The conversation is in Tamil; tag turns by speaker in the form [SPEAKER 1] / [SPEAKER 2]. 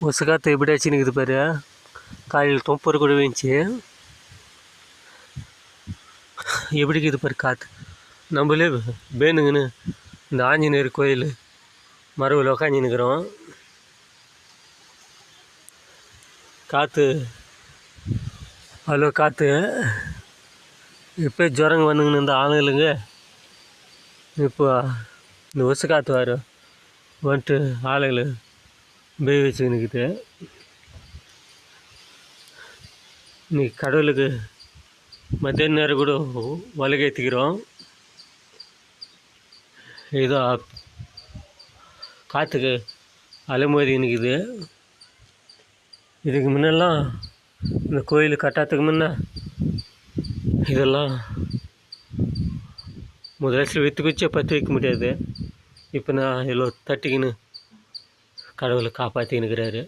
[SPEAKER 1] உசகாற்று எப்படி ஆச்சுன்னு பாரு. காலையில் தொம்பர் கூட வேணுச்சு. எப்படி இருக்குது பாரு காற்று. நம்மளே வேணுங்கன்னு இந்த ஆஞ்சநேயர் கோயில் மரவில் உக்காந்துன்னுக்குறோம். காற்று அவ்வளோ காற்று. இப்போ ஜுரங்க வந்துங்கன்னு இந்த ஆளுங்களுங்க இப்போ இந்த ஒசு காற்று வரும் வந்துட்டு ஆளுகள் பேய் வச்சுக்கினுக்குது. இன்னைக்கு கடவுளுக்கு மத்தியான நேரம் கூட வலுகேற்றிக்கிறோம். ஏதோ காற்றுக்கு அலைமோதி நிற்குது. இதுக்கு முன்னெல்லாம் இந்த கோயில் கட்டாததுக்கு முன்னே இதெல்லாம் முதலட்சம் விற்று குச்சே பற்றி வைக்க முடியாது. இப்போ நான் இவ்வளோ தட்டிக்கின்னு கடவுளை காப்பாற்றிக்கினுக்கிறாரு.